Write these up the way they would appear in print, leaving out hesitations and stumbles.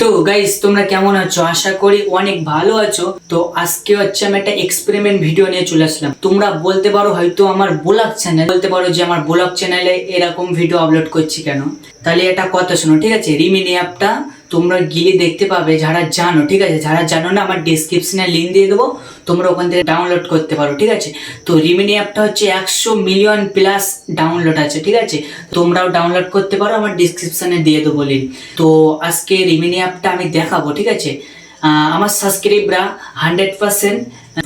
তো গাইস, তোমরা কেমন আছো? আশা করি অনেক ভালো আছো। তো আজকে হচ্ছে আমি একটা এক্সপেরিমেন্ট ভিডিও নিয়ে চলে আসলাম। তোমরা বলতে পারো হয়তো আমার ব্লগ চ্যানেল, বলতে পারো যে আমার ব্লগ চ্যানেলে এরকম ভিডিও আপলোড করছি কেন। তাহলে এটা কথা শোনো, ঠিক আছে? রিমিনি অ্যাপটা তোমরা গিয়ে দেখতে পাবে, যারা জানো, ঠিক আছে? যারা জানো না, আমার ডেসক্রিপশনে লিঙ্ক দিয়ে দেবো, তোমরা ওখান থেকে ডাউনলোড করতে পারো, ঠিক আছে? তো রিমিনি অ্যাপটা হচ্ছে 100 মিলিয়ন প্লাস ডাউনলোড আছে, ঠিক আছে? তোমরাও ডাউনলোড করতে পারো, আমার ডিসক্রিপশনে দিয়ে দেবো লিঙ্ক। তো আজকে রিমিনি অ্যাপটা আমি দেখাবো, ঠিক আছে? আমার সাবস্ক্রাইবরা 100%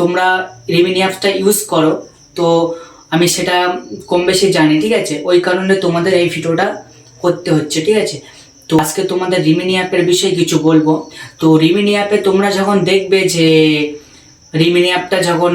তোমরা রিমিনি অ্যাপটা ইউজ করো, তো আমি সেটা কম বেশি জানি, ঠিক আছে? ওই কারণে তোমাদের এই ভিডিওটা করতে হচ্ছে, ঠিক আছে? তো আজকে তোমাদের রিমিনি অ্যাপের বিষয়ে কিছু বলবো। তো রিমিনি অ্যাপে তোমরা যখন দেখবে যে রিমিনি অ্যাপটা যখন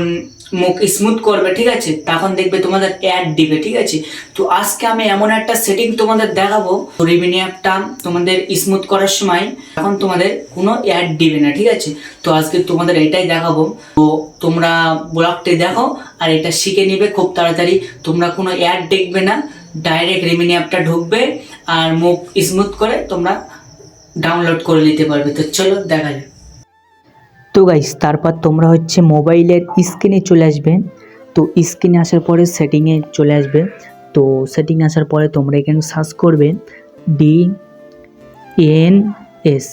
মুখ স্মুথ করবে, ঠিক আছে, তখন দেখবে তোমাদের অ্যাড দিবে, ঠিক আছে? তো আজকে আমি এমন একটা সেটিং তোমাদের দেখাবো রিমিনি অ্যাপটা তোমাদের স্মুথ করার সময় এখন তোমাদের কোনো অ্যাড দিবে না, ঠিক আছে? তো আজকে তোমাদের এটাই দেখাবো। তো তোমরা ব্লগটি দেখো আর এটা শিখে নিবে খুব তাড়াতাড়ি। তোমরা কোনো অ্যাড দেখবে না, ডাইরেক্ট রিমিনি অ্যাপটা ঢুকবে আর মুখ স্মুথ করে তোমরা ডাউনলোড করে নিতে পারবে। তো চলো দেখা যাক। তো গাইস, তারপর তোমরা হচ্ছে মোবাইলের স্ক্রিনে চলে আসবে। তো স্ক্রিনে আসার পরে সেটিংয়ে চলে আসবে। তো সেটিং আসার পরে তোমরা এখানে সার্চ করবে ডিএনএস।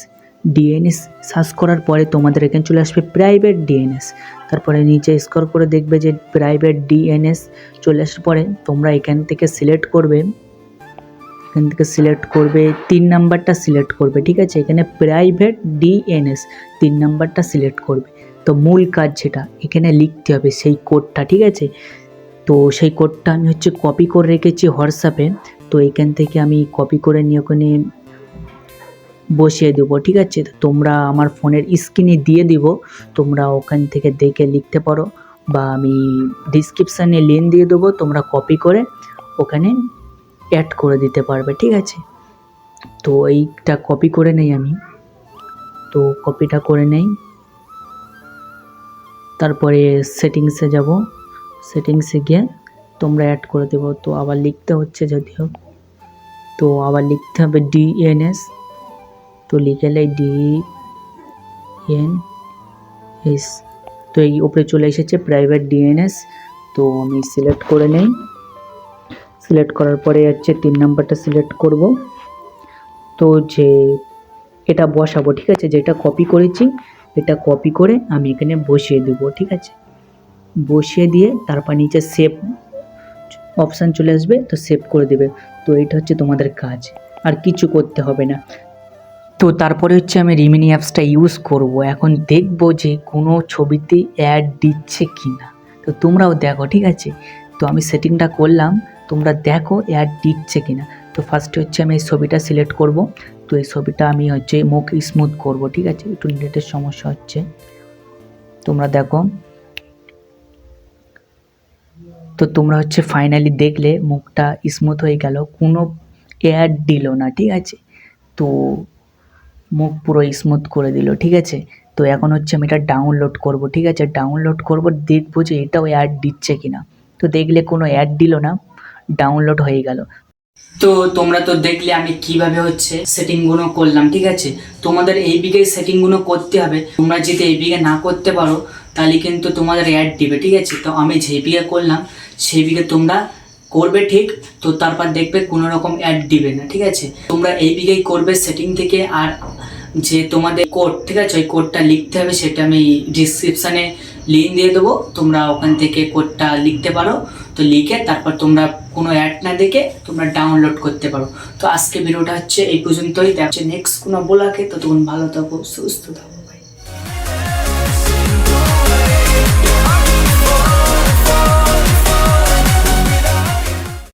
ডিএনএস সার্চ করার পরে তোমাদের এখানে চলে আসবে প্রাইভেট ডিএনএস। তারপরে নিচে স্ক্রল করে দেখবে যে প্রাইভেট ডিএনএস চলে আসার পরে তোমরা এখান থেকে সিলেক্ট করবে, 3 নাম্বারটা সিলেক্ট করবে, ঠিক আছে? এখানে প্রাইভেট ডিএনএস 3 নাম্বারটা সিলেক্ট করবে। তো মূল কাজ যেটা এখানে লিখতে হবে সেই কোডটা, ঠিক আছে? তো সেই কোডটা আমি হচ্ছে কপি করে রেখেছি হোয়াটসঅ্যাপে। তো এখান থেকে আমি কপি করে নিয়ে ওখানে বসিয়ে দেবো, ঠিক আছে? তো তোমরা আমার ফোনের স্ক্রিনে দিয়ে দিব, তোমরা ওখান থেকে দেখে লিখতে পারো, বা আমি ডিসক্রিপশানে লিঙ্ক দিয়ে দেবো, তোমরা কপি করে ওখানে অ্যাড করে দিতে পারবে, ঠিক আছে? তো এইটা কপি করে নেই আমি। তো কপিটা করে নেই, তারপরে সেটিংসে যাব। সেটিংসে গিয়ে তোমরা অ্যাড করে দেবো। তো আবার লিখতে হচ্ছে যদিও, তো আবার লিখতে হবে ডিএনএস। তো লিখেলে ডিএনএস, তো এই উপরে চলে এসেছে প্রাইভেট ডিএনএস। তো আমি সিলেক্ট করে নেই। সিলেক্ট করার পরে হচ্ছে 3 নাম্বারটা সিলেক্ট করব। তো যে এটা বসাবো, ঠিক আছে? যেটা কপি করেছি এটা কপি করে আমি এখানে বসিয়ে দেবো, ঠিক আছে? বসিয়ে দিয়ে তারপর নিচে সেভ অপশান চলে আসবে, তো সেভ করে দেবে। তো এটা হচ্ছে তোমাদের কাজ, আর কিছু করতে হবে না। তো তারপরে হচ্ছে আমি রিমিনি অ্যাপসটা ইউজ করব। এখন দেখব যে কোনো ছবিতে অ্যাড দিচ্ছে কি না। তো তোমরাও দেখো, ঠিক আছে? তো আমি সেটিংটা করলাম, তোমরা দেখো অ্যাড দিচ্ছে কি না। তো ফার্স্টে হচ্ছে আমি এই ছবিটা সিলেক্ট করব। তো এই ছবিটা আমি হচ্ছে মুখ স্মুথ করব, ঠিক আছে? একটু নেটের সমস্যা হচ্ছে, তোমরা দেখো। তো তোমরা হচ্ছে ফাইনালি দেখলে মুখটা স্মুথ হয়ে গেল, কোনো অ্যাড দিল না, ঠিক আছে? তো মুখ পুরো স্মুথ করে দিল, ঠিক আছে? তো এখন হচ্ছে আমি এটা ডাউনলোড করব, ঠিক আছে? ডাউনলোড করব, দেখবো যে এটাও অ্যাড দিচ্ছে কিনা। তো দেখলে কোনো অ্যাড দিল না, ডাউনলোড হয়ে গেল। তো তোমরা তো দেখলে আমি কিভাবে হচ্ছে সেটিংগুলো করলাম, ঠিক আছে? তোমাদের এই বিঘে সেটিংগুলো করতে হবে। তোমরা যদি এই বিঘে না করতে পারো তাহলে কিন্তু তোমাদের অ্যাড দিবে, ঠিক আছে? তো আমি যে বিঘে করলাম সেই বিঘে তোমরা করবে, ঠিক? তো তারপর দেখবে কোনো রকম অ্যাড দিবে না, ঠিক আছে? তোমরা এই বিঘেই করবে সেটিং থেকে। আর যে তোমাদের কোড, ঠিক আছে, ওই কোডটা লিখতে হবে, সেটা আমি ডিসক্রিপশানে লিঙ্ক দিয়ে দেবো, তোমরা ওখান থেকে কোডটা লিখতে পারো। তো লিখে তারপর তোমরা কোনো অ্যাড না দেখে তোমরা ডাউনলোড করতে পারো। তো আজকে ভিডিওটা হচ্ছে এই পর্যন্তই। দেখা হচ্ছে নেক্সট কোনো ব্লগে। ততক্ষণ ভালো থাকো, সুস্থ থাকো।